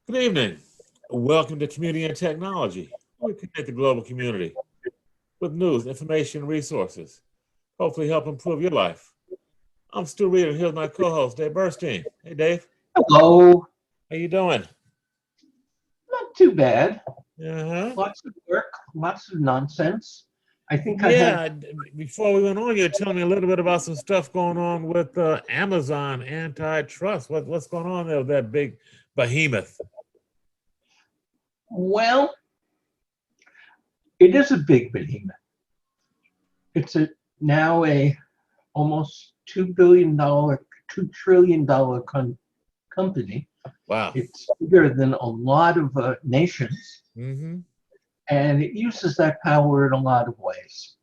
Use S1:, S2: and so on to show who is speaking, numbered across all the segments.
S1: Good evening. Welcome to Community and Technology. We connect the global community with news, information, and resources. Hopefully help improve your life. I'm Stu Reid, and here's my co-host, Dave Burstein. Hey, Dave.
S2: Hello.
S1: How you doing?
S2: Not too bad.
S1: Uh-huh.
S2: Lots of work, lots of nonsense. I think I
S1: Yeah,
S2: had.
S1: before we went on, you were telling me a little bit about some stuff going on with Amazon antitrust. What's going on there with that big behemoth?
S2: Well, it is a big behemoth. It's now a almost $2 trillion company.
S1: Wow.
S2: It's bigger than a lot of nations,
S1: Mm-hmm.
S2: and it uses that power in a lot of ways.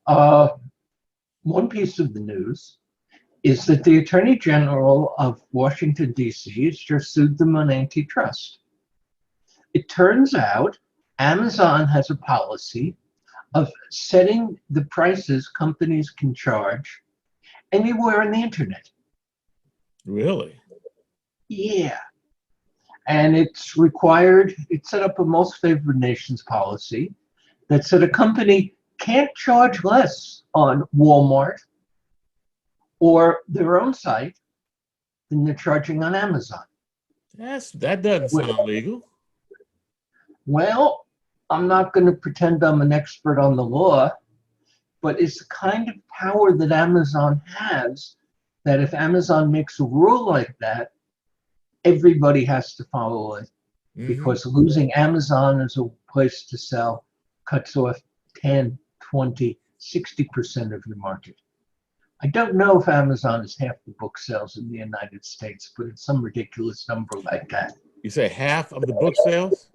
S2: One piece of the news is that the Attorney General of Washington, D.C. has just sued them on antitrust. It turns out Amazon has a policy of setting the prices companies can charge anywhere on the internet.
S1: Really?
S2: Yeah. And it's required, it set up a most favored nations policy that said a company can't charge less on Walmart or their own site than they're charging on Amazon.
S1: That doesn't sound legal.
S2: Well, I'm not going to pretend I'm an expert on the law, but it's the kind of power that Amazon has that if Amazon makes a rule like that, everybody has to follow it, because losing Amazon as a place to sell cuts off 10, 20, 60% of your market. I don't know if Amazon is half the book sales in the United States, but it's some ridiculous number like that.
S1: You say half of the book sales?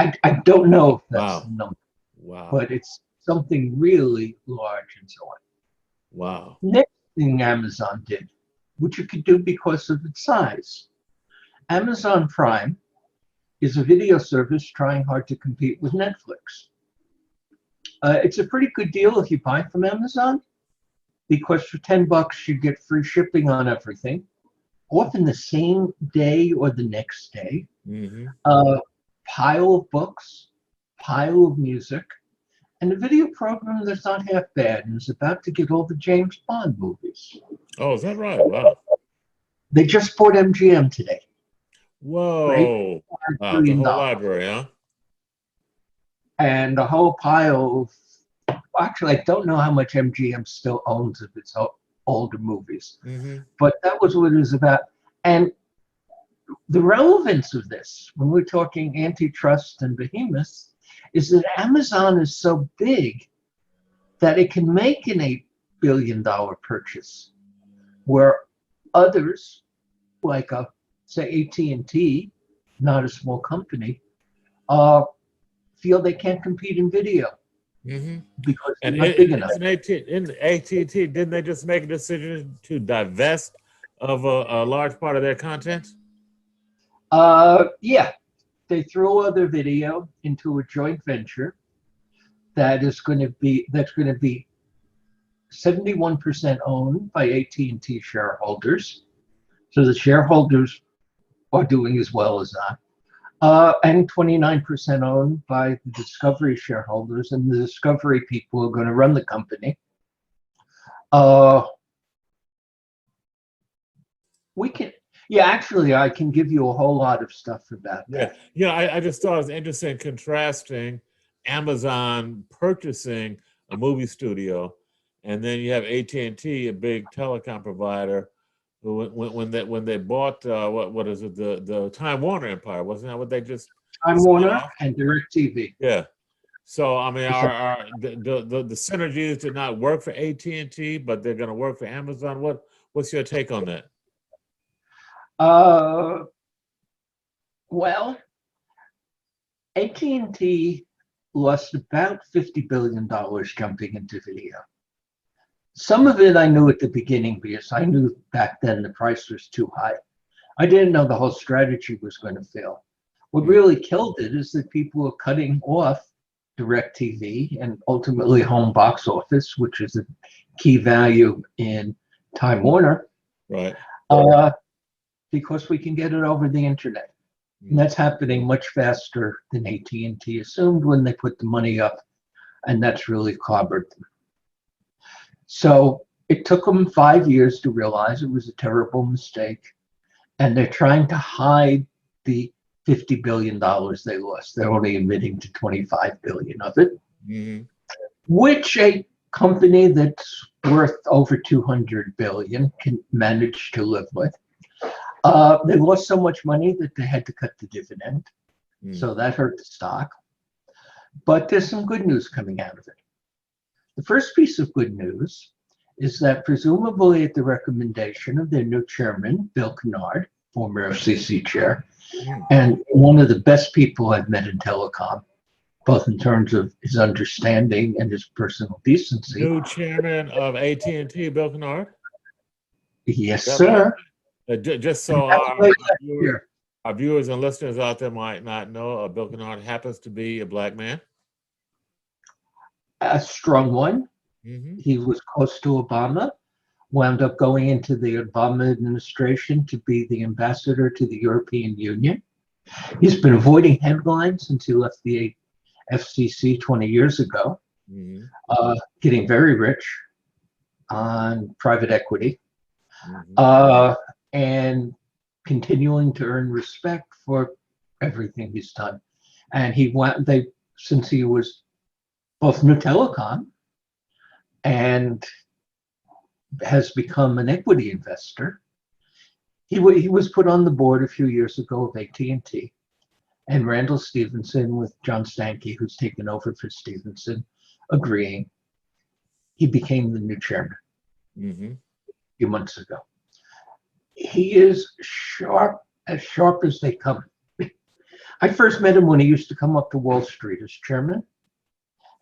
S2: I don't know if that's
S1: Wow.
S2: the number,
S1: Wow.
S2: but it's something really large and so on.
S1: Wow.
S2: Next thing Amazon did, which it could do because of its size, Amazon Prime is a video service trying hard to compete with Netflix. It's a pretty good deal if you buy from Amazon, because for $10 you get free shipping on everything, often the same day or the next day. Pile of books, pile of music, and a video program that's not half bad and is about to get all the James Bond movies.
S1: Oh, is that right? Wow.
S2: They just bought MGM today.
S1: Whoa. Wow, the whole library, huh?
S2: And a whole pile of, actually, I don't know how much MGM still owns of its older movies, but that was what it was about. And the relevance of this, when we're talking antitrust and behemoths, is that Amazon is so big that it can make an $8 billion purchase, where others, like say AT&T, not a small company, feel they can't compete in video because they're not big enough.
S1: In AT&T, didn't they just make a decision to divest of a large part of their content?
S2: Yeah, they threw other video into a joint venture that's going to be 71% owned by AT&T shareholders. So the shareholders are doing as well as that. And 29% owned by the Discovery shareholders, and the Discovery people are going to run the company. Actually, I can give you a whole lot of stuff about that.
S1: Yeah, I just thought it was interesting contrasting Amazon purchasing a movie studio, and then you have AT&T, a big telecom provider, who when they bought what is it, the Time Warner empire, wasn't that what they just
S2: Time Warner and DirecTV.
S1: Yeah. So I mean, the synergies did not work for AT&T, but they're going to work for Amazon. What's your take on that?
S2: Well, AT&T lost about $50 billion jumping into video. Some of it I knew at the beginning because I knew back then the price was too high. I didn't know the whole strategy was going to fail. What really killed it is that people were cutting off DirecTV and ultimately home box office, which is a key value in Time Warner.
S1: Right.
S2: Because we can get it over the internet. And that's happening much faster than AT&T assumed when they put the money up, and that's really clobbered them. So it took them 5 years to realize it was a terrible mistake, and they're trying to hide the $50 billion they lost. They're only admitting to 25 billion of it, which a company that's worth over 200 billion can manage to live with. They lost so much money that they had to cut the dividend. So that hurt the stock. But there's some good news coming out of it. The first piece of good news is that presumably at the recommendation of their new chairman, Bill Kennard, former FCC chair, and one of the best people I've met in telecom, both in terms of his understanding and his personal decency.
S1: New chairman of AT&T, Bill Kennard?
S2: Yes, sir.
S1: Just so our viewers and listeners out there might not know, Bill Kennard happens to be a black man.
S2: A strong one. He was close to Obama, wound up going into the Obama administration to be the ambassador to the European Union. He's been avoiding headlines since he left the FCC 20 years ago, getting very rich on private equity, and continuing to earn respect for everything he's done. And since he was both new telecom and has become an equity investor, he was put on the board a few years ago of AT&T, and Randall Stephenson, with John Stankey, who's taken over for Stephenson, agreeing, he became the new chairman a few months ago. He is as sharp as they come. I first met him when he used to come up to Wall Street as chairman.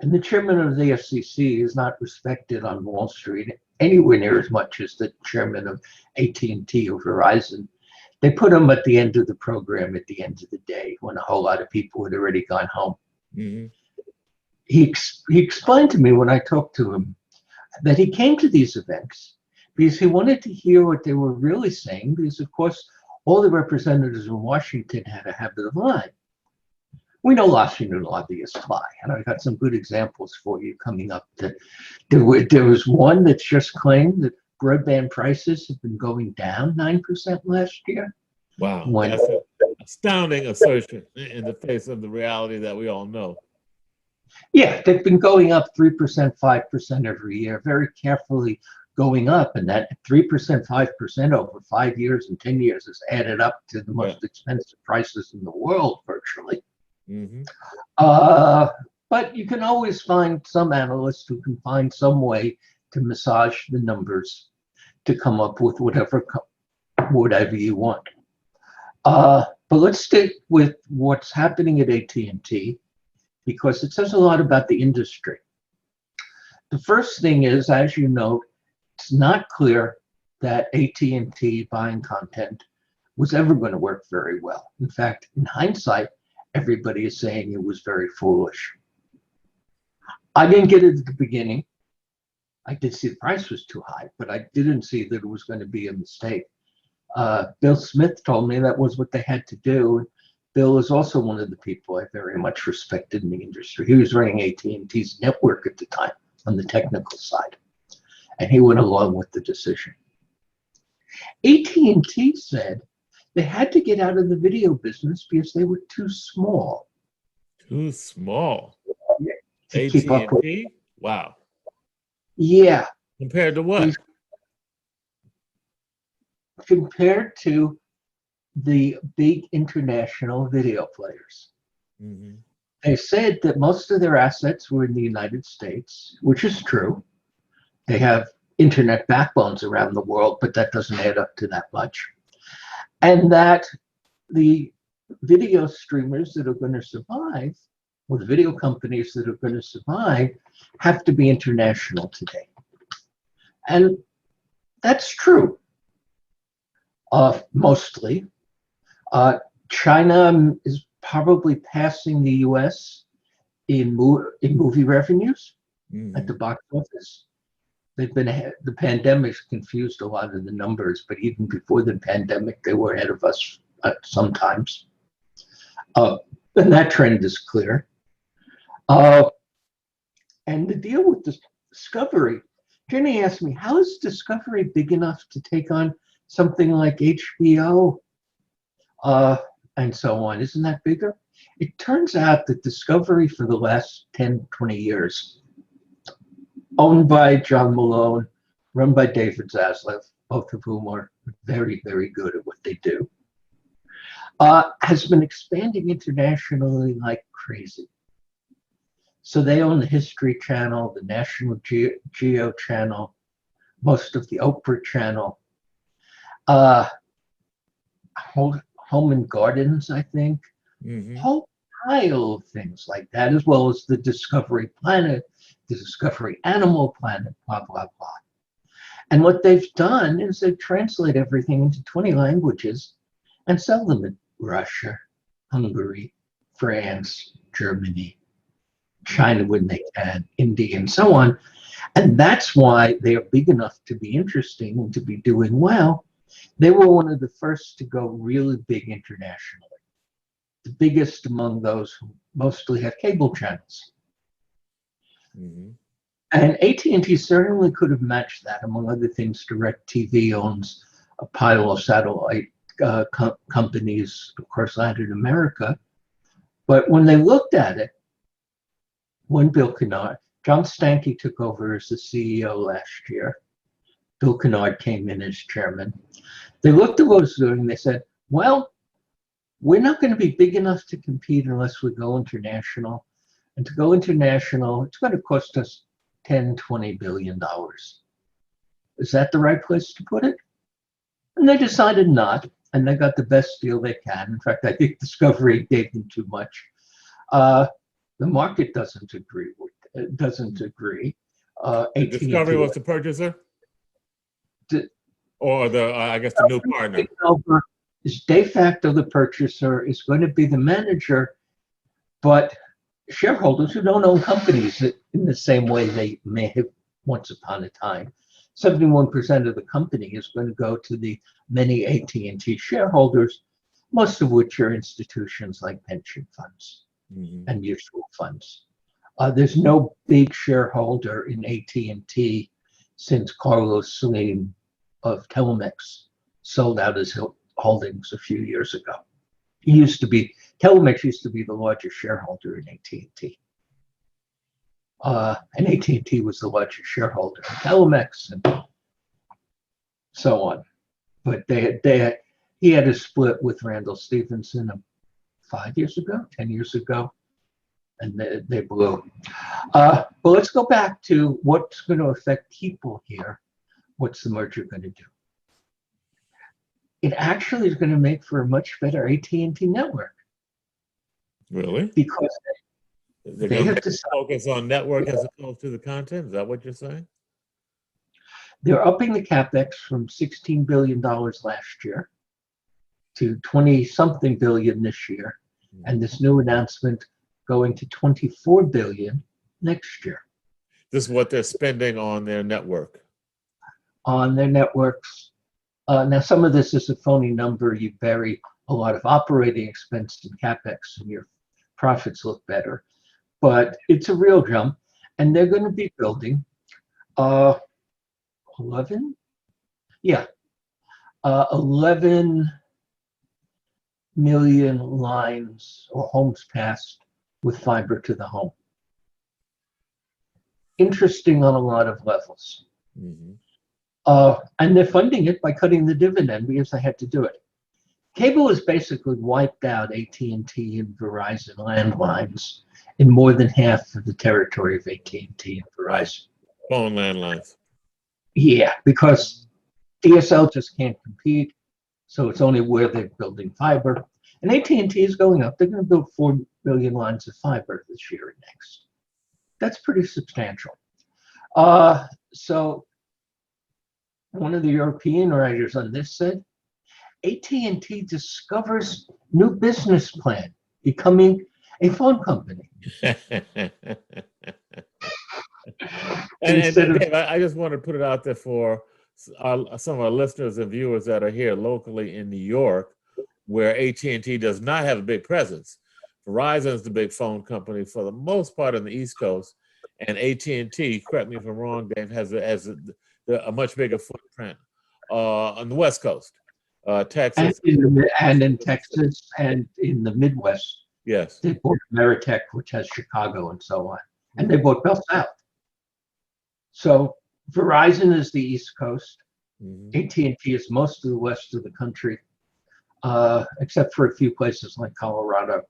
S2: And the chairman of the FCC is not respected on Wall Street anywhere near as much as the chairman of AT&T or Verizon. They put him at the end of the program at the end of the day when a whole lot of people had already gone home. He explained to me when I talked to him that he came to these events because he wanted to hear what they were really saying, because of course all the representatives in Washington had a habit of lying. We know Washington lobbyists lie, and I've got some good examples for you coming up. There was one that's just claimed that broadband prices have been going down 9% last year.
S1: Wow, that's an astounding assertion in the face of the reality that we all know.
S2: Yeah, they've been going up 3%, 5% every year, very carefully going up, and that 3%, 5% over 5 years and 10 years has added up to the most expensive prices in the world, virtually. But you can always find some analysts who can find some way to massage the numbers to come up with whatever you want. But let's stick with what's happening at AT&T, because it says a lot about the industry. The first thing is, as you know, it's not clear that AT&T buying content was ever going to work very well. In fact, in hindsight, everybody is saying it was very foolish. I didn't get it at the beginning. I did see the price was too high, but I didn't see that it was going to be a mistake. Bill Smith told me that was what they had to do. Bill is also one of the people I very much respected in the industry. He was running AT&T's network at the time on the technical side, and he went along with the decision. AT&T said they had to get out of the video business because they were too small.
S1: Too small?
S2: To keep up with.
S1: Wow.
S2: Yeah.
S1: Compared to what?
S2: Compared to the big international video players. They said that most of their assets were in the United States, which is true. They have internet backbones around the world, but that doesn't add up to that much. And that the video streamers that are going to survive, or the video companies that are going to survive, have to be international today. And that's true, mostly. China is probably passing the US in movie revenues at the box office. They've been ahead. The pandemic's confused a lot of the numbers, but even before the pandemic, they were ahead of us sometimes. And that trend is clear. And the deal with Discovery, Jenny asked me, how is Discovery big enough to take on something like HBO and so on? Isn't that bigger? It turns out that Discovery for the last 10, 20 years, owned by John Malone, run by David Zaslav, both of whom are very, very good at what they do, has been expanding internationally like crazy. So they own the History Channel, the National Geo Channel, most of the Oprah Channel, Home and Gardens, I think, whole pile of things like that, as well as the Discovery Planet, the Discovery Animal Planet, blah, blah, blah. And what they've done is they translate everything into 20 languages and sell them in Russia, Hungary, France, Germany, China when they can, India, and so on. And that's why they are big enough to be interesting and to be doing well. They were one of the first to go really big internationally, the biggest among those who mostly have cable channels. And AT&T certainly could have matched that. Among other things, DirecTV owns a pile of satellite companies, of course, Latin America. But when they looked at it, when Bill Kennard, John Stankey took over as the CEO last year. Bill Kennard came in as chairman. They looked at what it was doing and they said, well, we're not going to be big enough to compete unless we go international. And to go international, it's going to cost us $10, $20 billion. Is that the right place to put it? And they decided not, and they got the best deal they can. In fact, I think Discovery gave them too much. The market doesn't agree.
S1: Discovery was the purchaser? Or the, I guess, the new partner?
S2: Is de facto the purchaser, is going to be the manager, but shareholders who don't own companies in the same way they may have once upon a time. 71% of the company is going to go to the many AT&T shareholders, most of which are institutions like pension funds and mutual funds. There's no big shareholder in AT&T since Carlos Slim of Telemex sold out his holdings a few years ago. Telemex used to be the largest shareholder in AT&T. And AT&T was the largest shareholder in Telemex and so on. But he had a split with Randall Stephenson 5 years ago, 10 years ago, and they blew. But let's go back to what's going to affect people here. What's the merger going to do? It actually is going to make for a much better AT&T network.
S1: Really?
S2: Because
S1: they have to focus on network as opposed to the content. Is that what you're saying?
S2: They're upping the capex from $16 billion last year to 20-something billion this year, and this new announcement going to 24 billion next year.
S1: This is what they're spending on their network.
S2: On their networks. Now, some of this is a phony number. You bury a lot of operating expense in capex, and your profits look better. But it's a real jump, and they're going to be building 11 million lines or homes passed with fiber to the home. Interesting on a lot of levels. And they're funding it by cutting the dividend because they had to do it. Cable has basically wiped out AT&T and Verizon landlines in more than half of the territory of AT&T and Verizon.
S1: Phone landlines.
S2: Yeah, because DSL just can't compete, so it's only where they're building fiber. And AT&T is going up. They're going to build 4 billion lines of fiber this year and next. That's pretty substantial. So one of the European writers on this said, AT&T discovers new business plan, becoming a phone company.
S1: And Dave, I just want to put it out there for some of our listeners and viewers that are here locally in New York, where AT&T does not have a big presence. Verizon is the big phone company for the most part on the East Coast, and AT&T, correct me if I'm wrong, Dave, has a much bigger footprint on the West Coast, Texas.
S2: And in Texas and in the Midwest.
S1: Yes.
S2: They bought Ameritech, which has Chicago and so on. And they bought Bell South. So Verizon is the East Coast. AT&T is most of the west of the country, except for a few places like Colorado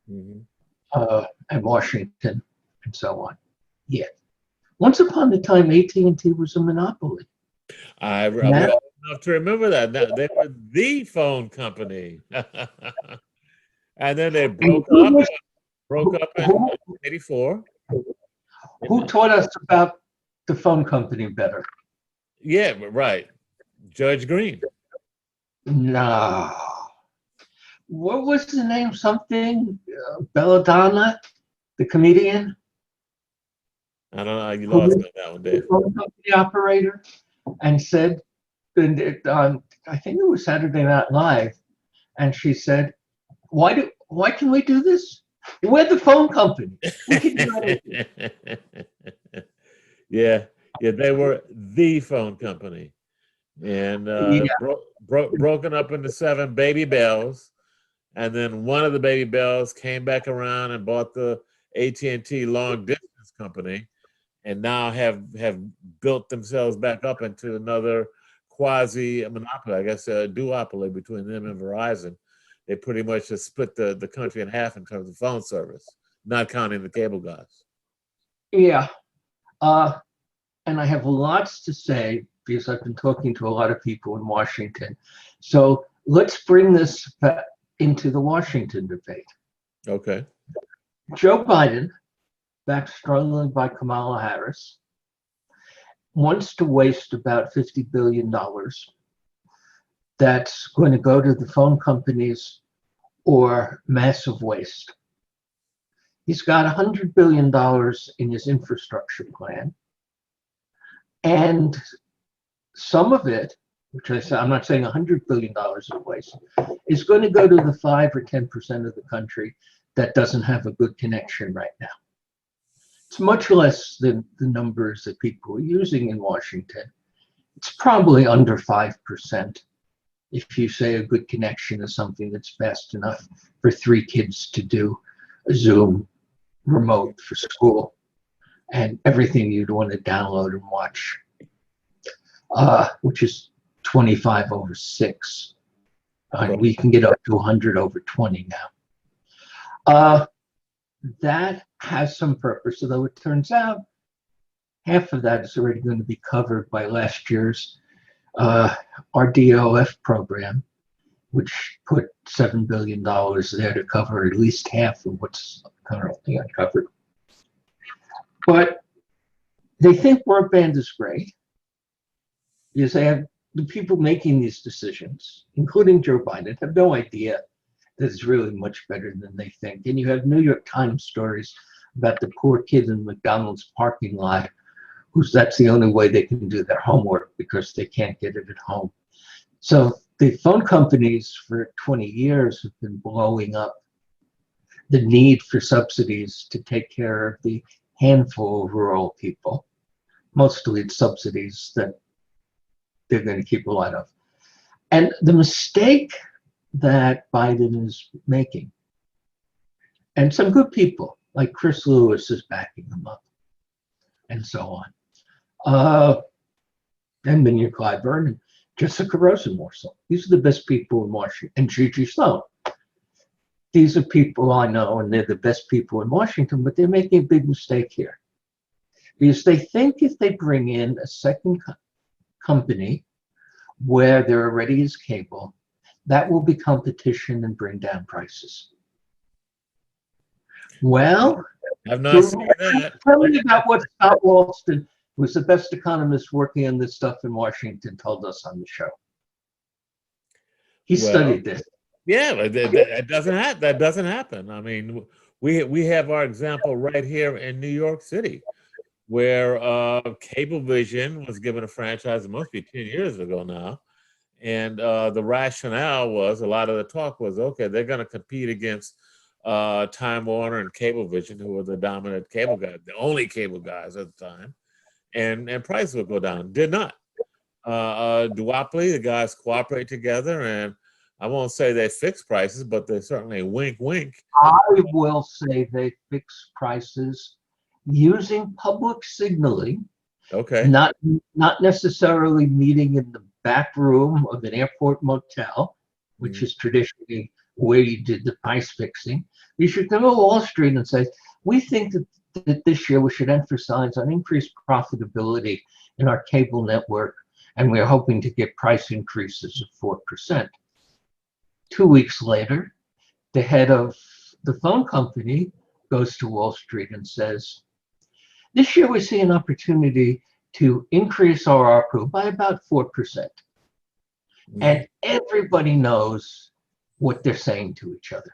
S2: and Washington and so on. Yeah. Once upon a time, AT&T was a monopoly.
S1: I'm old enough to remember that. Now, they were the phone company. And then they broke up in 84.
S2: Who taught us about the phone company better?
S1: Yeah, right. Judge Green.
S2: No. What was the name? Something? Belladonna, the comedian?
S1: I don't know. You lost me on that one, Dave.
S2: The phone company operator, and said, I think it was Saturday Night Live, and she said, why can we do this? We're the phone company. We can do anything.
S1: Yeah, they were the phone company, and broken up into 7 baby bells, and then one of the baby bells came back around and bought the AT&T long distance company, and now have built themselves back up into another quasi monopoly, I guess a duopoly between them and Verizon. They pretty much just split the country in half in terms of phone service, not counting the cable guys.
S2: Yeah. And I have lots to say because I've been talking to a lot of people in Washington. So let's bring this into the Washington debate.
S1: Okay.
S2: Joe Biden, backed strongly by Kamala Harris, wants to waste about $50 billion that's going to go to the phone companies or massive waste. He's got $100 billion in his infrastructure plan. And some of it, which I'm not saying $100 billion of waste, is going to go to the 5 or 10% of the country that doesn't have a good connection right now. It's much less than the numbers that people are using in Washington. It's probably under 5%. If you say a good connection is something that's fast enough for 3 kids to do a Zoom remote for school and everything you'd want to download and watch, which is 25 over 6. And we can get up to 100 over 20 now. That has some purpose, although it turns out half of that is already going to be covered by last year's RDOF program, which put $7 billion there to cover at least half of what's currently uncovered. But they think broadband is great because they have the people making these decisions, including Joe Biden, have no idea that it's really much better than they think. And you have New York Times stories about the poor kid in McDonald's parking lot that's the only way they can do their homework because they can't get it at home. So the phone companies for 20 years have been blowing up the need for subsidies to take care of the handful of rural people. Mostly it's subsidies that they're going to keep a lot of. And the mistake that Biden is making, and some good people like Chris Lewis is backing them up and so on. And Minya Clyburn and Jessica Rosenworcel. These are the best people in Washington. And Gigi Sloan. These are people I know, and they're the best people in Washington, but they're making a big mistake here. Because they think if they bring in a second company where there already is cable, that will be competition and bring down prices. Well,
S1: I've not seen that.
S2: Tell me about what Scott Walston, who was the best economist working on this stuff in Washington, told us on the show. He studied this.
S1: Yeah, that doesn't happen. I mean, we have our example right here in New York City, where Cablevision was given a franchise. It must be 10 years ago now, and the rationale was, a lot of the talk was, okay, they're going to compete against Time Warner and Cablevision, who were the dominant cable guys, the only cable guys at the time, and prices would go down. Did not. Duopoly, the guys cooperate together, and I won't say they fix prices, but they certainly wink, wink.
S2: I will say they fix prices using public signaling.
S1: Okay.
S2: Not necessarily meeting in the back room of an airport motel, which is traditionally where you did the price fixing. You should go to Wall Street and say, we think that this year we should emphasize on increased profitability in our cable network, and we're hoping to get price increases of 4%. 2 weeks later, the head of the phone company goes to Wall Street and says, this year we see an opportunity to increase our ARPU by about 4%. And everybody knows what they're saying to each other.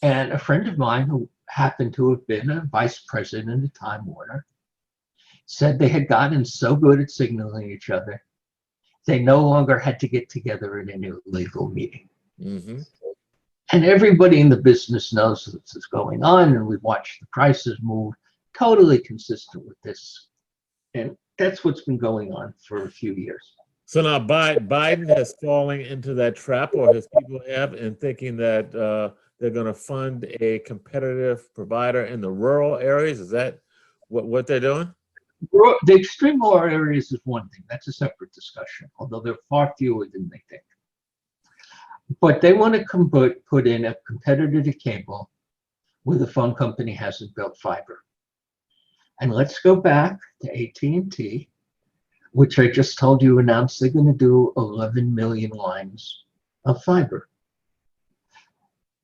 S2: And a friend of mine who happened to have been a vice president at Time Warner said they had gotten so good at signaling each other, they no longer had to get together in an illegal meeting. And everybody in the business knows this is going on, and we've watched the prices move totally consistent with this. And that's what's been going on for a few years.
S1: So now Biden has fallen into that trap, or his people have, in thinking that they're going to fund a competitive provider in the rural areas. Is that what they're doing?
S2: The extreme rural areas is one thing. That's a separate discussion, although they're far fewer than they think. But they want to put in a competitor to cable where the phone company hasn't built fiber. And let's go back to AT&T, which I just told you announced they're going to do 11 million lines of fiber.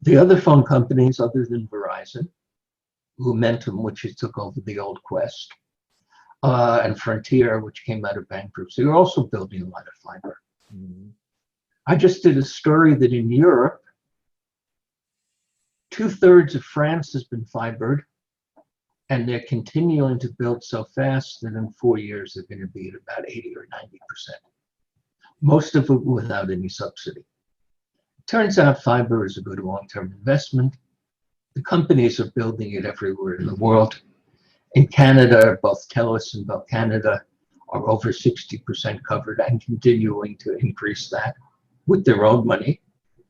S2: The other phone companies, other than Verizon, Lumentum, which took over the old Quest, and Frontier, which came out of bankruptcy, are also building a lot of fiber. I just did a story that in Europe, 2/3 of France has been fibered, and they're continuing to build so fast that in 4 years they're going to be at about 80 or 90%. Most of it without any subsidy. Turns out fiber is a good long-term investment. The companies are building it everywhere in the world. In Canada, both TELUS and Bell Canada are over 60% covered and continuing to increase that with their own money.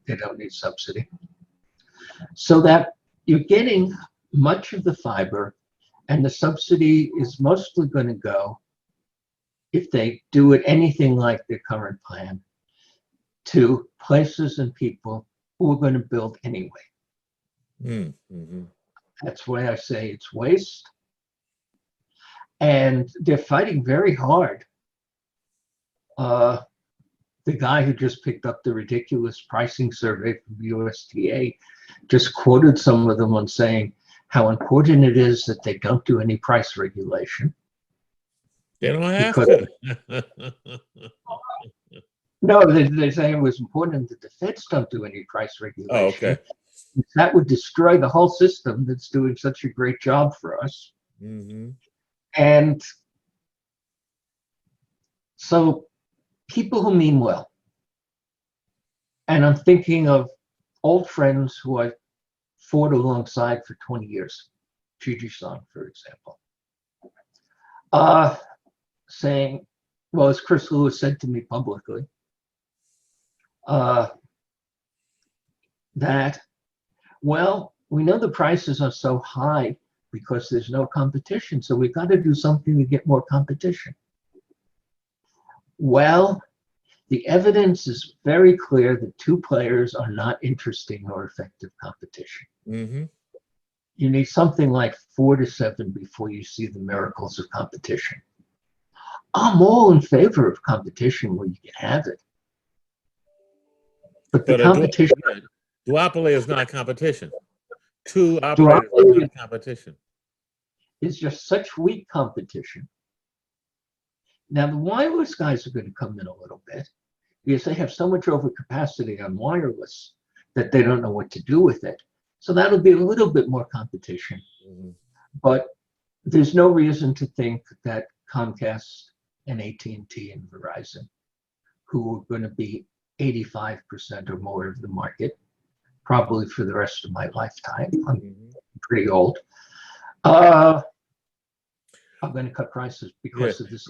S2: They don't need subsidy. So that you're getting much of the fiber, and the subsidy is mostly going to go, if they do it anything like their current plan, to places and people who are going to build anyway. That's why I say it's waste. And they're fighting very hard. The guy who just picked up the ridiculous pricing survey from the USDA just quoted some of them on saying how important it is that they don't do any price regulation.
S1: They don't have to.
S2: No, they're saying it was important that the feds don't do any price regulation.
S1: Oh, okay.
S2: That would destroy the whole system that's doing such a great job for us. And so people who mean well, and I'm thinking of old friends who I fought alongside for 20 years, Gigi-san, for example, saying, well, as Chris Lewis said to me publicly, that, well, we know the prices are so high because there's no competition, so we've got to do something to get more competition. Well, the evidence is very clear that two players are not interesting or effective competition. You need something like 4 to 7 before you see the miracles of competition. I'm all in favor of competition where you can have it. But the competition...
S1: Duopoly is not competition. Two operators is not competition.
S2: It's just such weak competition. Now, the wireless guys are going to come in a little bit because they have so much overcapacity on wireless that they don't know what to do with it. So that'll be a little bit more competition. But there's no reason to think that Comcast and AT&T and Verizon, who are going to be 85% or more of the market, probably for the rest of my lifetime. I'm
S1: Mhm.
S2: pretty old. I'm going to cut prices because of this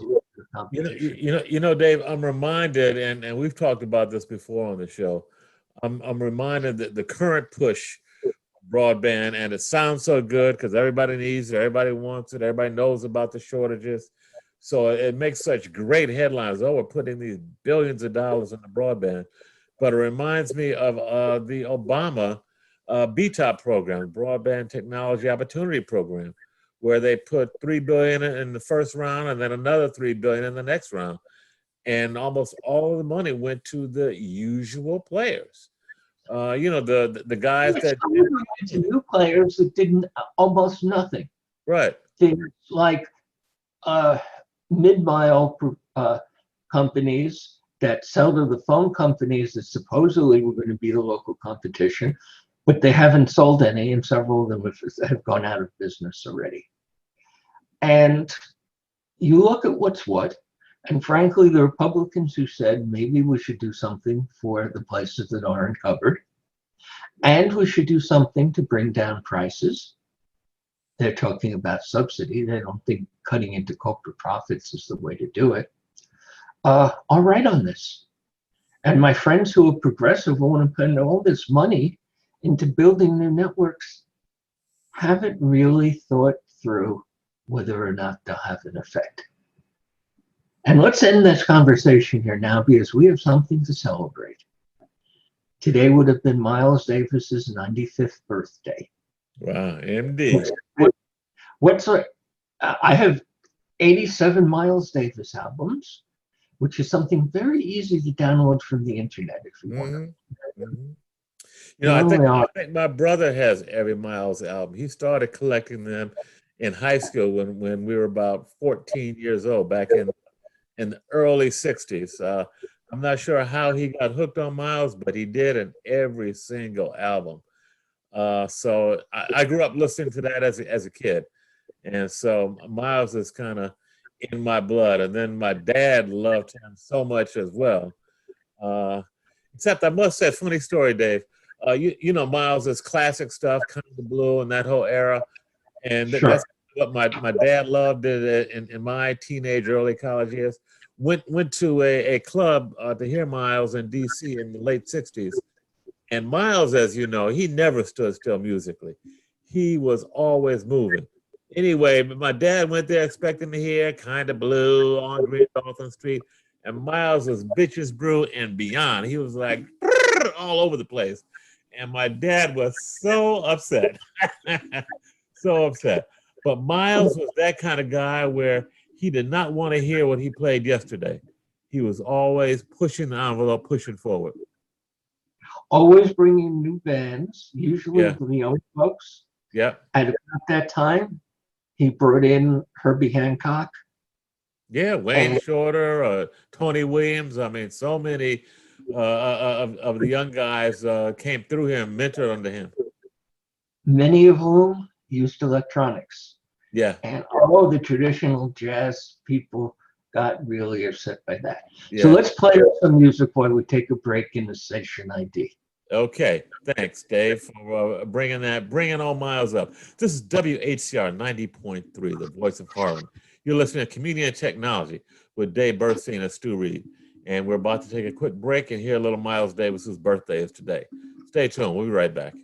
S2: competition.
S1: Dave, I'm reminded, and we've talked about this before on the show. I'm reminded that the current push broadband, and it sounds so good because everybody needs it, everybody wants it, everybody knows about the shortages. So it makes such great headlines. Oh, we're putting these billions of dollars into broadband. But it reminds me of the Obama BTOP program, Broadband Technology Opportunity Program, where they put $3 billion in the first round and then another $3 billion in the next round. And almost all of the money went to the usual players. The guys that
S2: new players that did almost nothing.
S1: Right.
S2: Things like mid-mile companies that sell to the phone companies that supposedly were going to be the local competition, but they haven't sold any, and several of them have gone out of business already. And you look at what's what, and frankly, the Republicans who said maybe we should do something for the places that aren't covered, and we should do something to bring down prices. They're talking about subsidy. They don't think cutting into corporate profits is the way to do it. Are right on this. And my friends who are progressive who want to put all this money into building new networks haven't really thought through whether or not they'll have an effect. And let's end this conversation here now because we have something to celebrate. Today would have been Miles Davis's 95th birthday.
S1: Wow, MD.
S2: I have 87 Miles Davis albums, which is something very easy to download from the internet if you want to.
S1: I think my brother has every Miles album. He started collecting them in high school when we were about 14 years old, back in the early 60s. I'm not sure how he got hooked on Miles, but he did in every single album. So I grew up listening to that as a kid. And so Miles is kind of in my blood. And then my dad loved him so much as well. Except I must say, funny story, Dave. Miles' classic stuff, Kind of Blue and that whole era. And that's what my dad loved in my teenage, early college years. Went to a club to hear Miles in D.C. in the late 60s. And Miles, as you know, he never stood still musically. He was always moving. Anyway, but my dad went there expecting to hear Kind of Blue on Green Dolphin Street. And Miles was Bitches Brew and beyond. He was like all over the place. And my dad was so upset. So upset. But Miles was that kind of guy where he did not want to hear what he played yesterday. He was always pushing the envelope, pushing forward.
S2: Always bringing new bands, usually from the young folks.
S1: Yeah.
S2: And at that time, he brought in Herbie Hancock.
S1: Yeah, Wayne Shorter, Tony Williams. I mean, so many of the young guys came through him, mentored under him. Many
S2: of whom used electronics.
S1: Yeah.
S2: And all the traditional jazz people got really upset by that. Yeah. So let's play some music while we take a break in the station ID.
S1: Okay. Thanks, Dave, for bringing all Miles up. This is WHCR 90.3, the voice of Harlem. You're listening to Community and Technology with Dave Burstein and Stu Reid. And we're about to take a quick break and hear a little Miles Davis, whose birthday is today. Stay tuned. We'll be right back.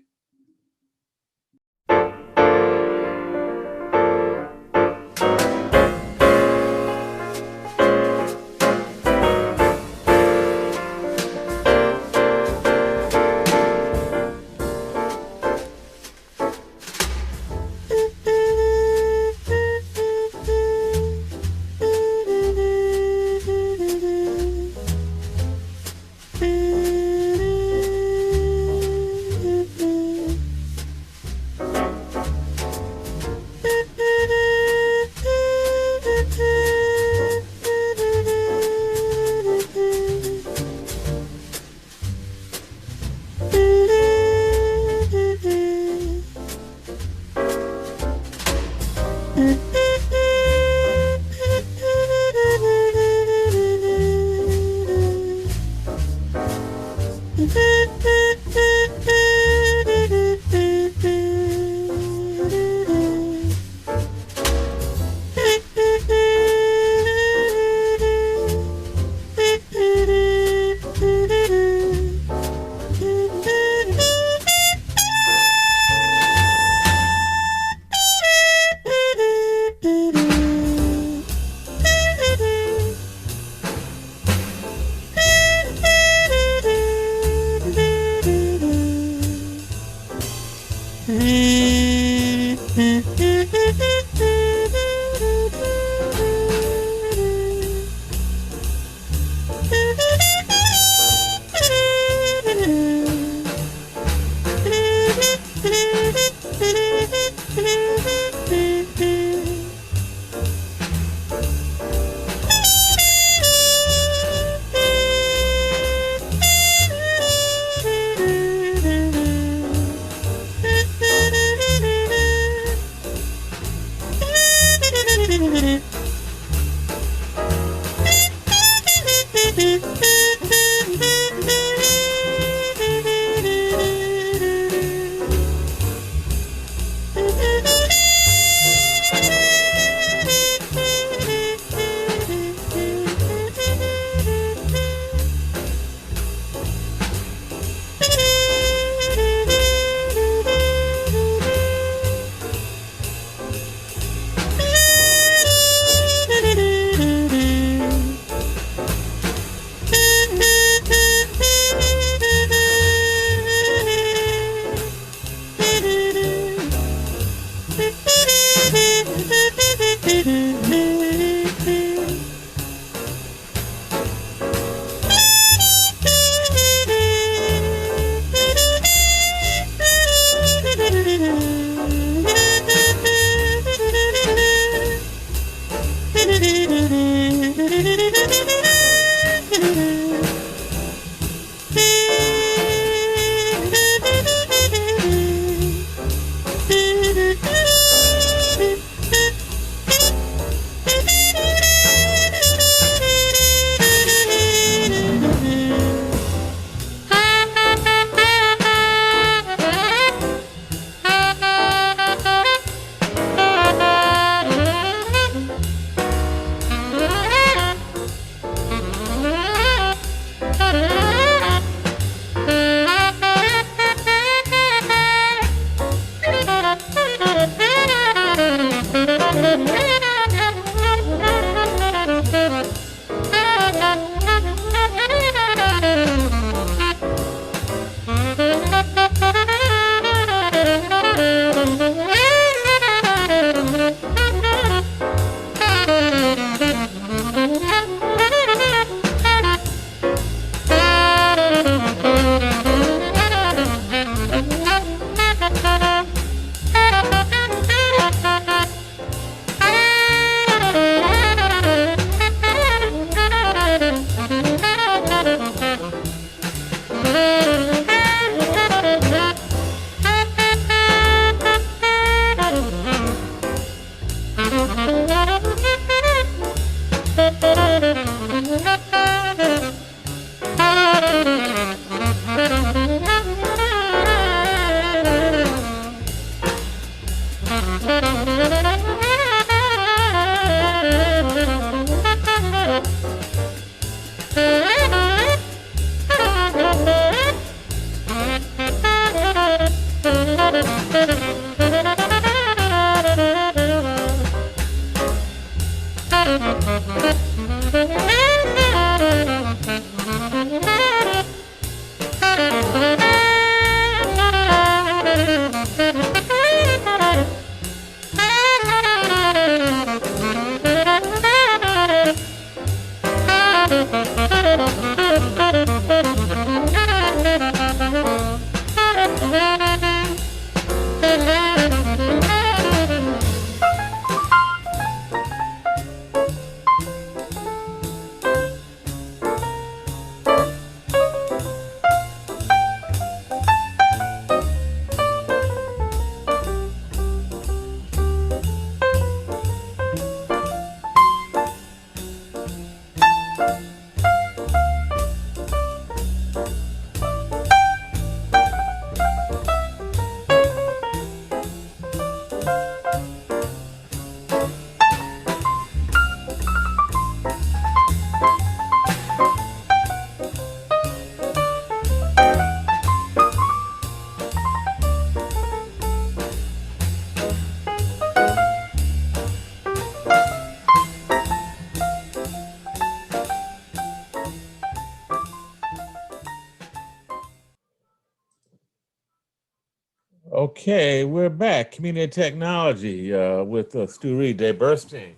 S1: Okay, we're back. Community technology with Stu Reid Dave Burstein.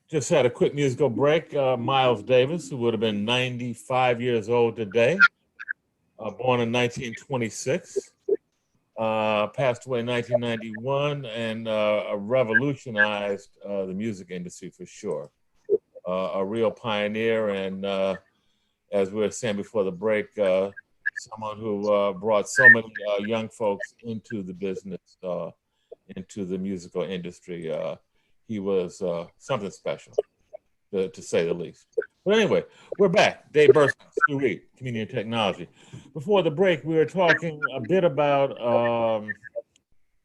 S1: Just had a quick musical break. Miles Davis, who would have been 95 years old today, born in 1926. passed away in 1991 and revolutionized the music industry for sure. A real pioneer, and as we were saying before the break, someone who brought so many young folks into the business, into the musical industry. He was something special, to say the least. But anyway, we're back. Dave Burstein, Stu Reid, Community and Technology. Before the break, we were talking a bit about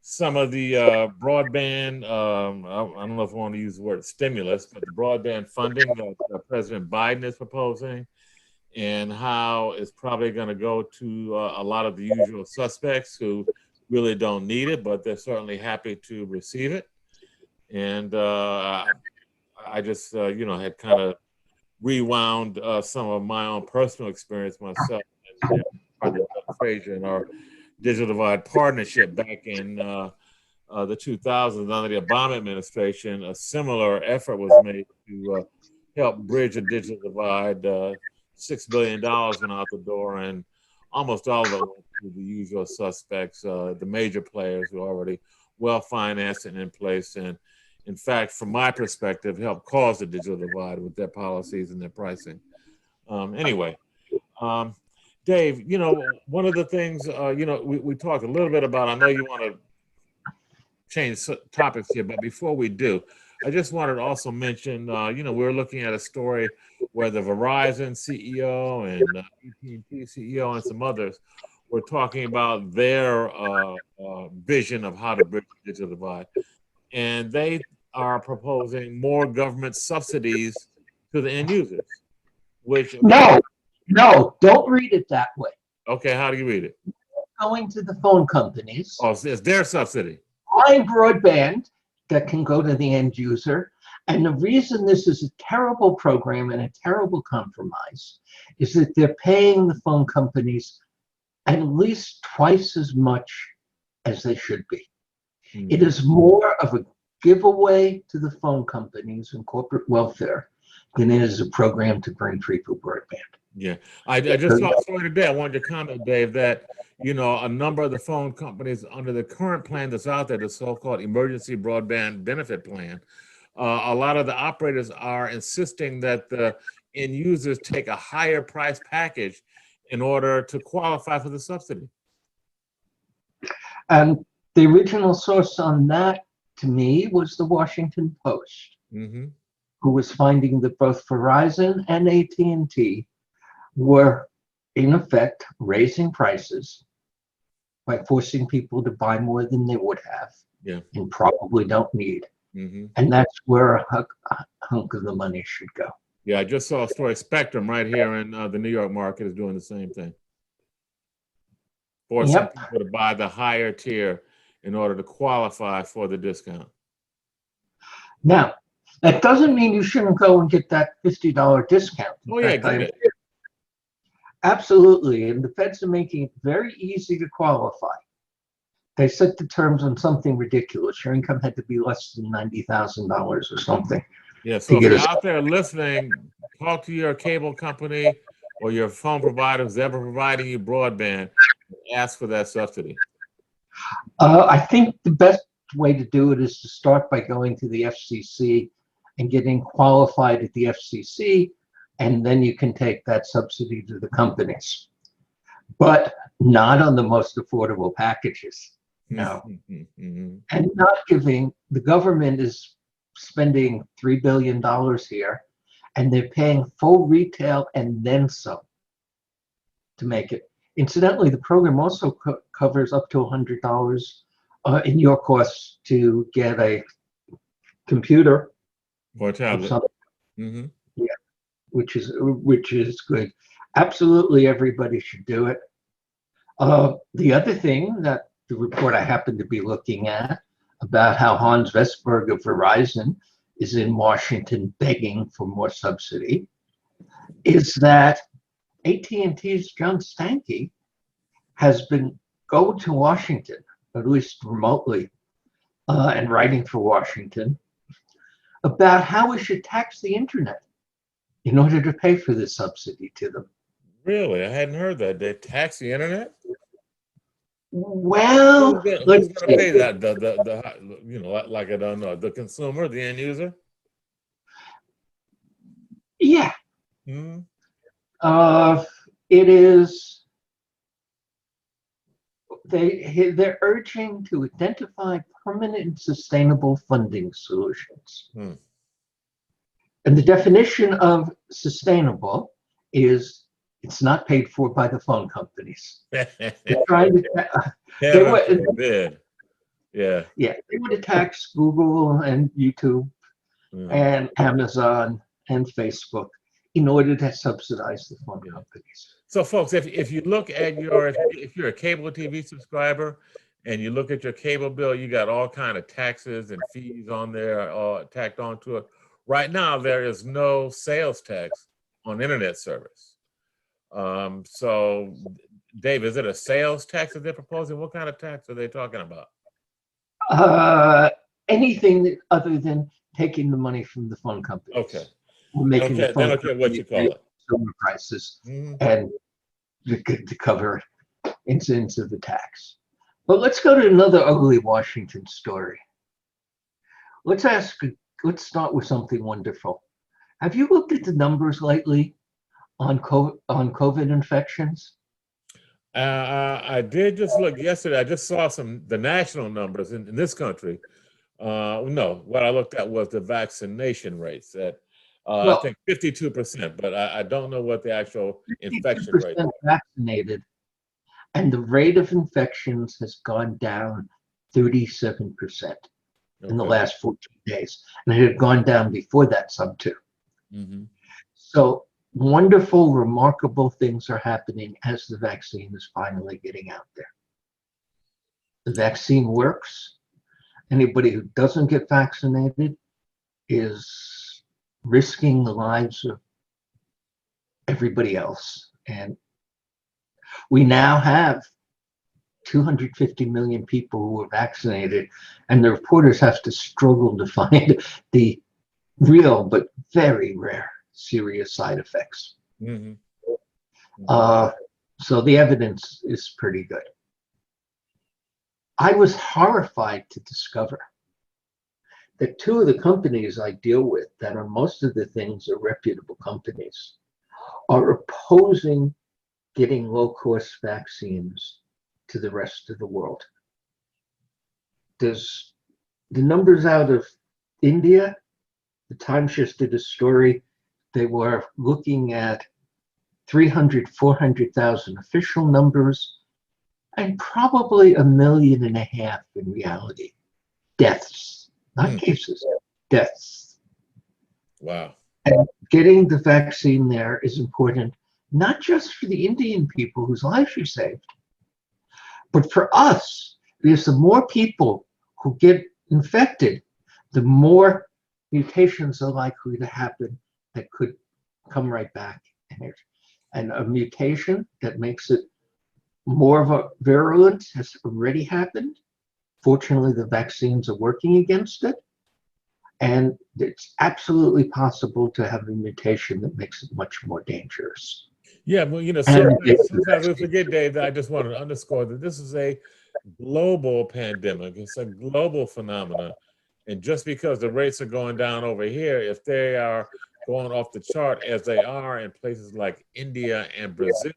S1: some of the broadband, I don't know if I want to use the word stimulus, but the broadband funding that President Biden is proposing, and how it's probably going to go to a lot of the usual suspects who really don't need it, but they're certainly happy to receive it. And I just, had kind of rewound some of my own personal experience myself as part of the Fraser and our Digital Divide partnership back in the 2000s under the Obama administration. A similar effort was made to help bridge a digital divide. $6 billion went out the door, and almost all of it went to the usual suspects, the major players who are already well-financed and in place, and in fact, from my perspective, helped cause the digital divide with their policies and their pricing. Anyway, Dave, one of the things, we talked a little bit about, I know you want to change topics here, but before we do, I just wanted to also mention, we're looking at a story where the Verizon CEO and AT&T CEO and some others were talking about their vision of how to bridge the digital divide. And they are proposing more government subsidies to the end users, which...
S2: No, don't read it that way.
S1: Okay, how do you read it?
S2: Going to the phone companies.
S1: Oh, it's their subsidy.
S2: Buying broadband that can go to the end user. And the reason this is a terrible program and a terrible compromise is that they're paying the phone companies at least twice as much as they should be. It is more of a giveaway to the phone companies and corporate welfare than it is a program to bring people broadband.
S1: Yeah, I just saw a story today. I wanted to comment, Dave, that a number of the phone companies under the current plan that's out there, the so-called Emergency Broadband Benefit plan, a lot of the operators are insisting that the end users take a higher price package in order to qualify for the subsidy.
S2: And the original source on that, to me, was the Washington Post, who was finding that both Verizon and AT&T were, in effect, raising prices by forcing people to buy more than they would have and probably don't need. And that's where a hunk of the money should go.
S1: Yeah, I just saw a story. Spectrum right here in the New York market is doing the same thing. Forcing people to buy the higher tier in order to qualify for the discount.
S2: Now, that doesn't mean you shouldn't go and get that $50 discount.
S1: Oh, yeah, get it.
S2: Absolutely, and the feds are making it very easy to qualify. They set the terms on something ridiculous. Your income had to be less than $90,000 or something.
S1: Yeah, so if you're out there listening, talk to your cable company or your phone provider who's ever providing you broadband, and ask for that subsidy.
S2: I think the best way to do it is to start by going to the FCC and getting qualified at the FCC, and then you can take that subsidy to the companies, but not on the most affordable packages. No. And not giving, the government is spending $3 billion here, and they're paying full retail and then some to make it. Incidentally, the program also covers up to $100 in your costs to get a computer
S1: or a tablet.
S2: Yeah, which is good. Absolutely, everybody should do it. The other thing that the report I happen to be looking at about how Hans Vestberg of Verizon is in Washington begging for more subsidy is that AT&T's John Stankey has been going to Washington, at least remotely, and writing for Washington about how we should tax the internet in order to pay for this subsidy to them.
S1: Really? I hadn't heard that. They tax the internet?
S2: Well,
S1: Who's
S2: let's
S1: going to pay
S2: see.
S1: that? Like I don't know, the consumer, the end user.
S2: Yeah,
S1: Hmm.
S2: it is. They're urging to identify permanent and sustainable funding solutions.
S1: Hmm.
S2: And the definition of sustainable is it's not paid for by the phone companies. They're trying to.
S1: Heaven forbid. Yeah.
S2: Yeah, they would tax Google and YouTube and Amazon and Facebook in order to subsidize the phone companies.
S1: So, folks, if you look at if you're a cable TV subscriber and you look at your cable bill, you got all kind of taxes and fees on there tacked onto it. Right now, there is no sales tax on internet service. So, Dave, is it a sales tax that they're proposing? What kind of tax are they talking about?
S2: Anything other than taking the money from the phone companies.
S1: Okay.
S2: Making
S1: They don't care what you call it.
S2: Consumer prices and to cover incidents of the tax. But let's go to another ugly Washington story. Let's start with something wonderful. Have you looked at the numbers lately on COVID infections?
S1: I did just look yesterday. I just saw the national numbers in this country. No, what I looked at was the vaccination rates at I think 52%, but I don't know what the actual infection rate is.
S2: Vaccinated, and the rate of infections has gone down 37% in the last 14 days. And it had gone down before that some too. So wonderful, remarkable things are happening as the vaccine is finally getting out there. The vaccine works. Anybody who doesn't get vaccinated is risking the lives of everybody else. And we now have 250 million people who are vaccinated, and the reporters have to struggle to find the real but very rare serious side effects. So the evidence is pretty good. I was horrified to discover that two of the companies I deal with that on most of the things are reputable companies are opposing getting low-cost vaccines to the rest of the world. There's the numbers out of India. The Times just did a story. They were looking at 300, 400,000 official numbers and probably 1.5 million in reality. Deaths, not cases, deaths.
S1: Wow.
S2: And getting the vaccine there is important, not just for the Indian people whose lives you saved, but for us, because the more people who get infected, the more mutations are likely to happen that could come right back. And a mutation that makes it more of a virulent has already happened. Fortunately, the vaccines are working against it. And it's absolutely possible to have a mutation that makes it much more dangerous.
S1: Yeah, well, sometimes we forget, Dave, that I just wanted to underscore that this is a global pandemic. It's a global phenomenon. And just because the rates are going down over here, if they are going off the chart as they are in places like India and Brazil,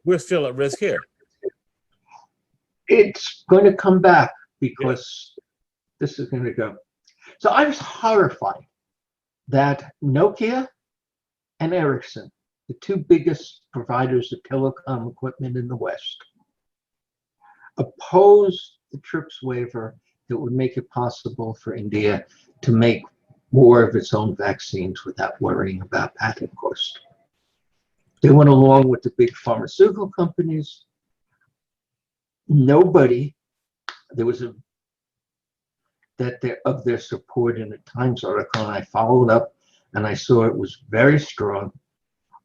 S1: we're still at risk here.
S2: It's going to come back because this is going to go. So I was horrified that Nokia and Ericsson, the two biggest providers of telecom equipment in the West, opposed the TRIPS waiver that would make it possible for India to make more of its own vaccines without worrying about patent cost. They went along with the big pharmaceutical companies. Nobody, there was of their support in a Times article, and I followed up and I saw it was very strong.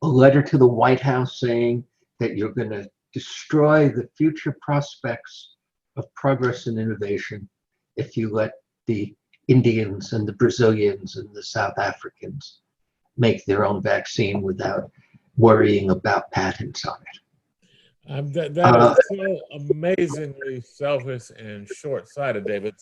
S2: A letter to the White House saying that you're going to destroy the future prospects of progress and innovation if you let the Indians and the Brazilians and the South Africans make their own vaccine without worrying about patents on it.
S1: That is so amazingly selfish and short-sighted, David.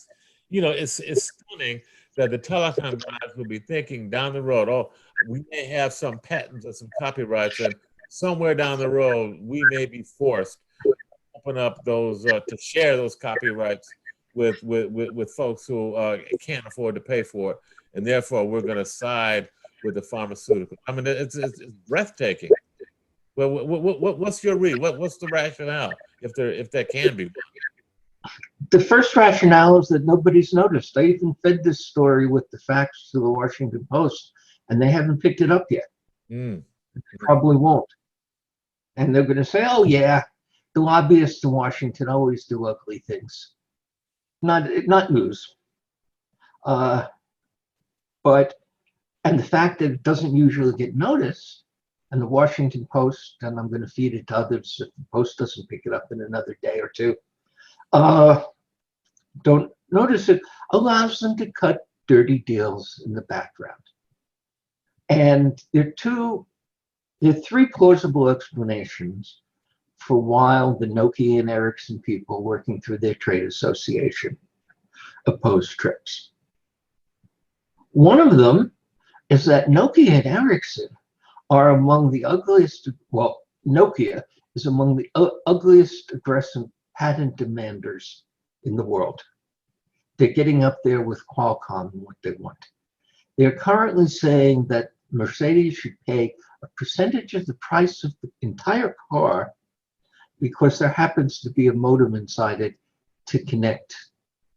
S1: It's stunning that the telecom guys will be thinking down the road, oh, we may have some patents or some copyrights, and somewhere down the road, we may be forced to open up those to share those copyrights with folks who can't afford to pay for it, and therefore we're going to side with the pharmaceutical. I mean, it's breathtaking. Well, what's your read? What's the rationale if there can be one?
S2: The first rationale is that nobody's noticed. I even fed this story with the facts to the Washington Post, and they haven't picked it up yet. Probably won't. And they're going to say, oh, yeah, the lobbyists in Washington always do ugly things. Not news. And the fact that it doesn't usually get noticed, and the Washington Post, and I'm going to feed it to others if the Post doesn't pick it up in another day or two, don't notice it, allows them to cut dirty deals in the background. And there are three plausible explanations for why the Nokia and Ericsson people working through their trade association oppose TRIPS. One of them is that Nokia and Ericsson are among the ugliest, well, Nokia is among the ugliest aggressive patent demanders in the world. They're getting up there with Qualcomm and what they want. They're currently saying that Mercedes should pay a percentage of the price of the entire car because there happens to be a modem inside it to connect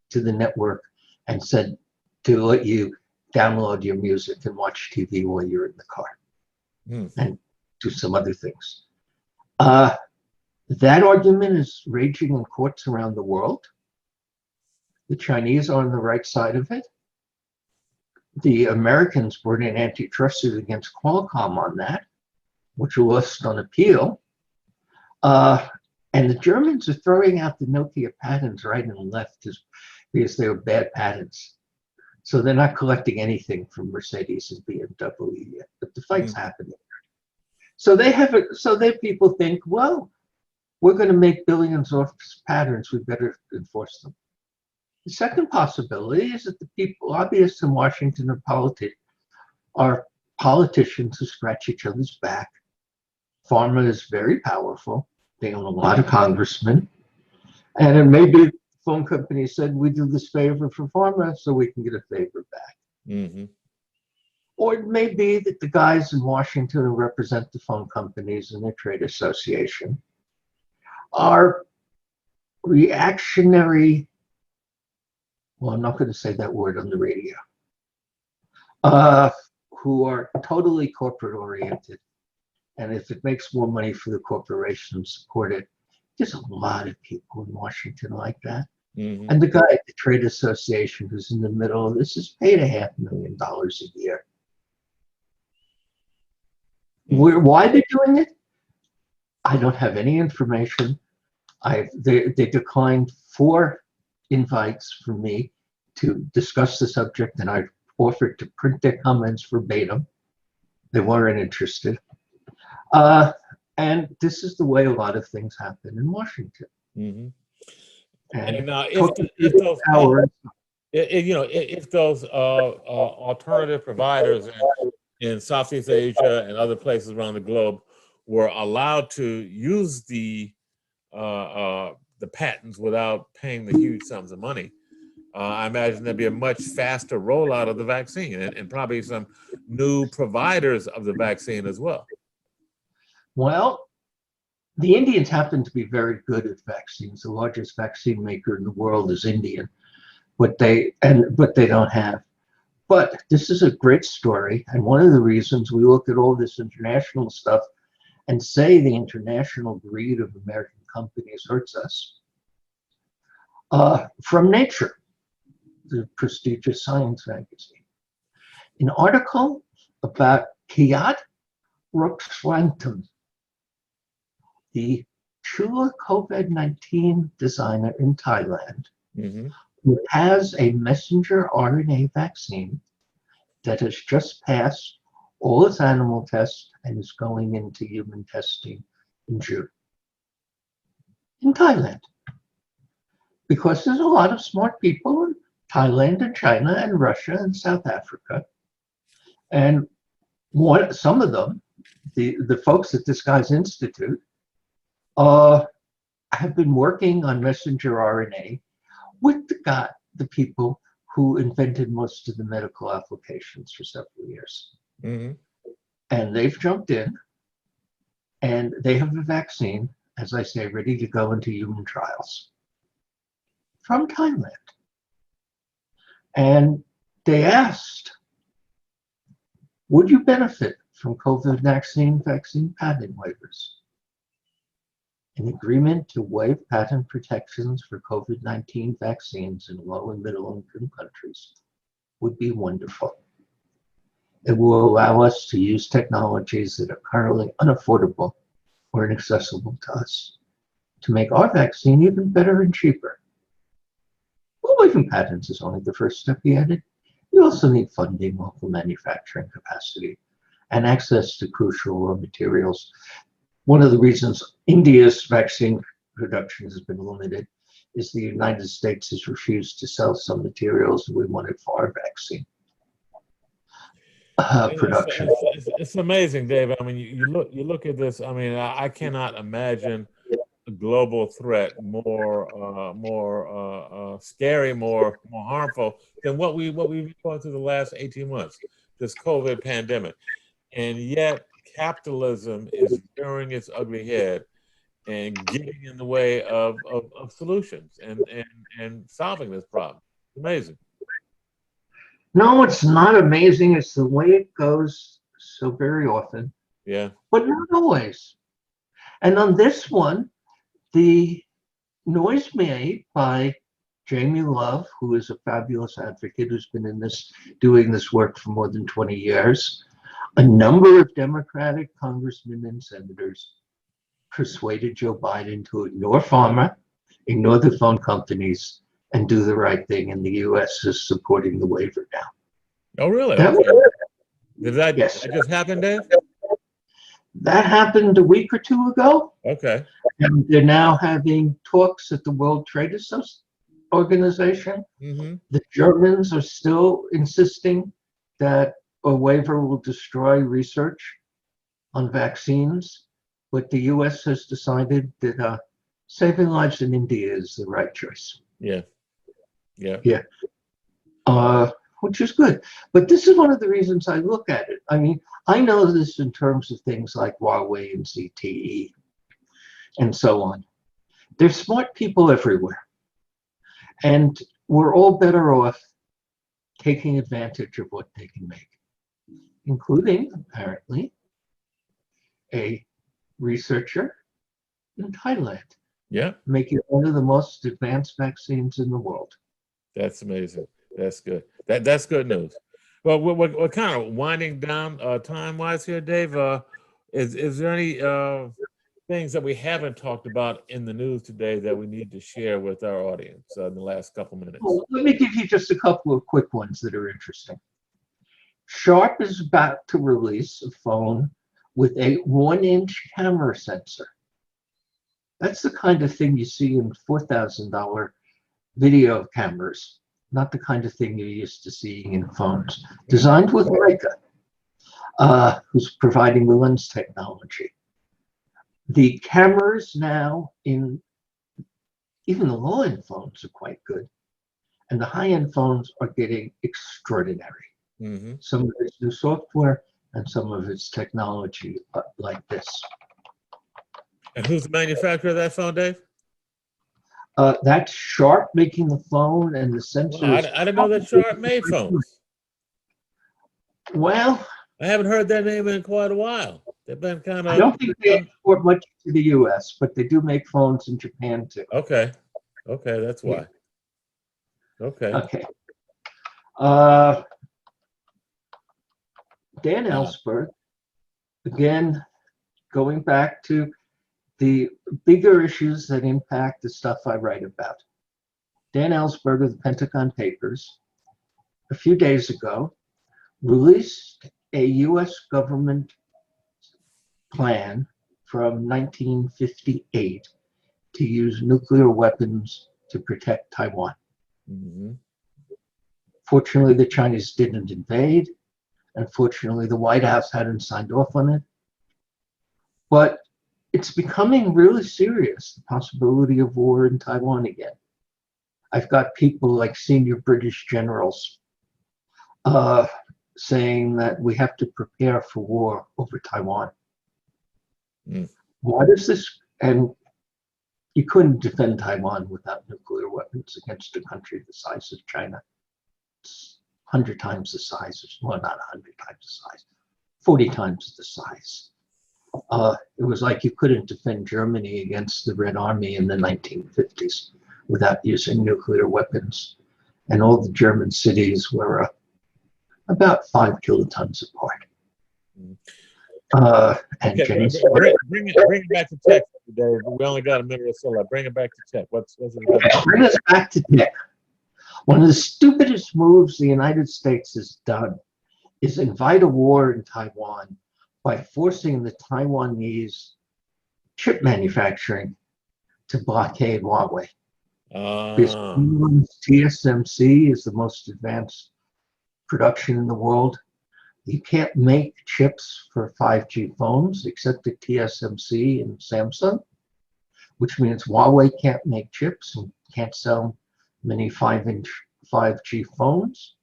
S2: to the network and said to let you download your music and watch TV while you're in the car and do some other things. That argument is raging in courts around the world. The Chinese are on the right side of it. The Americans brought in antitrust suit against Qualcomm on that, which was lost on appeal. And the Germans are throwing out the Nokia patents right and left because they were bad patents. So they're not collecting anything from Mercedes and BMW yet, but the fight's happening. So their people think, well, we're going to make billions off patents, we better enforce them. The second possibility is that the people, lobbyists in Washington are politicians who scratch each other's back. Pharma is very powerful. They own a lot of congressmen. And it may be the phone company said, we do this favor for pharma so we can get a favor back. Or it may be that the guys in Washington who represent the phone companies and their trade association are reactionary. Well, I'm not going to say that word on the radio. Who are totally corporate oriented. And if it makes more money for the corporation to support it, there's a lot of people in Washington like that. And the guy at the trade association who's in the middle of this is paid $500,000 a year. Why they're doing it? I don't have any information. They declined 4 invites from me to discuss the subject, and I offered to print their comments verbatim. They weren't interested. And this is the way a lot of things happen in Washington.
S1: And now, if those alternative providers in Southeast Asia and other places around the globe were allowed to use the patents without paying the huge sums of money, I imagine there'd be a much faster rollout of the vaccine and probably some new providers of the vaccine as well. Well,
S2: the Indians happen to be very good at vaccines. The largest vaccine maker in the world is Indian, but they don't have. But this is a great story, and one of the reasons we look at all this international stuff and say the international greed of American companies hurts us. From Nature, the prestigious science magazine, an article about Kiat Ruxwantham, the cure COVID-19 designer in Thailand, who has a messenger RNA vaccine that has just passed all its animal tests and is going into human testing in June. in Thailand. Because there's a lot of smart people in Thailand and China and Russia and South Africa. And some of them, the folks at this guy's institute, have been working on messenger RNA with the people who invented most of the medical applications for several years.
S1: Mm-hmm.
S2: And they've jumped in, and they have a vaccine, as I say, ready to go into human trials from Thailand. And they asked, would you benefit from COVID vaccine patent waivers? An agreement to waive patent protections for COVID-19 vaccines in low and middle income countries would be wonderful. It will allow us to use technologies that are currently unaffordable or inaccessible to us to make our vaccine even better and cheaper. Well, waiving patents is only the first step, he added. You also need funding, local manufacturing capacity, and access to crucial raw materials. One of the reasons India's vaccine production has been limited is the United States has refused to sell some materials we wanted for our vaccine production.
S1: It's amazing, Dave. I mean, you look at this. I mean, I cannot imagine a global threat more scary, more harmful than what we've gone through the last 18 months, this COVID pandemic. And yet capitalism is rearing its ugly head and getting in the way of solutions and solving this problem. It's amazing.
S2: No, it's not amazing. It's the way it goes so very often.
S1: Yeah.
S2: But not always. And on this one, the noise made by Jamie Love, who is a fabulous advocate who's been doing this work for more than 20 years, a number of Democratic congressmen and senators persuaded Joe Biden to ignore pharma, ignore the phone companies, and do the right thing. And the U.S. is supporting the waiver now.
S1: Oh, really? Did that just happen, Dave?
S2: That happened a week or two ago.
S1: Okay.
S2: And they're now having talks at the World Trade Organization.
S1: Mm-hmm.
S2: The Germans are still insisting that a waiver will destroy research on vaccines, but the U.S. has decided that saving lives in India is the right choice.
S1: Yeah.
S2: Which is good. But this is one of the reasons I look at it. I mean, I know this in terms of things like Huawei and ZTE and so on. There's smart people everywhere. And we're all better off taking advantage of what they can make, including, apparently, a researcher in Thailand.
S1: Yeah.
S2: Making one of the most advanced vaccines in the world.
S1: That's amazing. That's good. That's good news. Well, we're kind of winding down time-wise here, Dave. Is there any things that we haven't talked about in the news today that we need to share with our audience in the last couple minutes?
S2: Well, let me give you just a couple of quick ones that are interesting. Sharp is about to release a phone with a 1-inch camera sensor. That's the kind of thing you see in $4,000 video cameras, not the kind of thing you're used to seeing in phones. Designed with Leica, who's providing the lens technology. The cameras now in even the low-end phones are quite good, and the high-end phones are getting extraordinary. Mm-hmm. Some of it's new software and some of it's technology like this.
S1: And who's the manufacturer of that phone, Dave?
S2: That's Sharp making the phone, and the sensors.
S1: Well, I didn't know that Sharp made phones.
S2: Well,
S1: I haven't heard that name in quite a while. They've been kind of.
S2: I don't think they export much to the U.S., but they do make phones in Japan too.
S1: Okay, that's why. Okay.
S2: Dan Ellsberg, again, going back to the bigger issues that impact the stuff I write about. Dan Ellsberg of the Pentagon Papers, a few days ago, released a U.S. government plan from 1958 to use nuclear weapons to protect Taiwan.
S1: Mm-hmm.
S2: Fortunately, the Chinese didn't invade. Unfortunately, the White House hadn't signed off on it. But it's becoming really serious, the possibility of war in Taiwan again. I've got people like senior British generals saying that we have to prepare for war over Taiwan.
S1: Mm.
S2: Why does this? And you couldn't defend Taiwan without nuclear weapons against a country the size of China. It's 100 times the size, well, not 100 times the size, 40 times the size. It was like you couldn't defend Germany against the Red Army in the 1950s without using nuclear weapons. And all the German cities were about 5 kilotons apart. And
S1: Okay, bring it back to tech, Dave. We only got a minute or so left. Bring it back to tech. What's it about?
S2: Bring us back to tech. One of the stupidest moves the United States has done is invite a war in Taiwan by forcing the Taiwanese chip manufacturing to blockade Huawei. Because TSMC is the most advanced production in the world. You can't make chips for 5G phones except at TSMC and Samsung, which means Huawei can't make chips and can't sell many 5-inch 5G phones.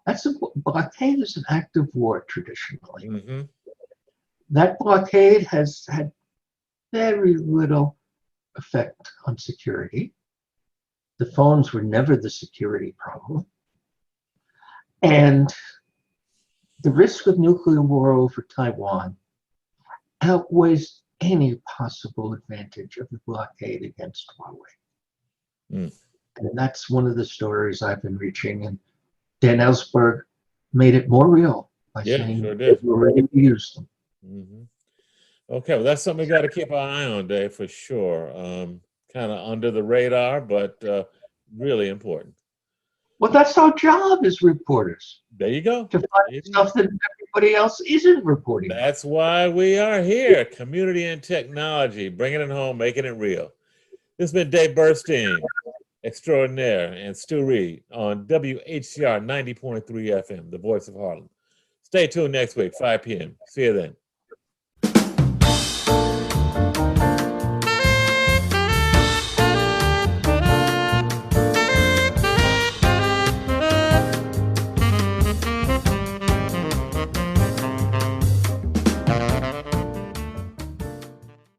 S2: That's a blockade is an act of war traditionally.
S1: Mm-hmm.
S2: That blockade has had very little effect on security. The phones were never the security problem. And the risk of nuclear war over Taiwan outweighs any possible advantage of the blockade against Huawei.
S1: Mm.
S2: And that's one of the stories I've been reaching. And Dan Ellsberg made it more real by saying
S1: sure did.
S2: we're ready to use them.
S1: Mm-hmm. Okay, well, that's something we got to keep our eye on, Dave, for sure. Kind of under the radar, but really important.
S2: Well, that's our job as reporters.
S1: There you go.
S2: To find stuff that everybody else isn't reporting.
S1: That's why we are here. Community and technology, bringing it home, making it real. This has been Dave Burstein, extraordinaire, and Stu Reid on WHCR 90.3 FM, the voice of Harlem. Stay tuned next week, 5 p.m. See you then.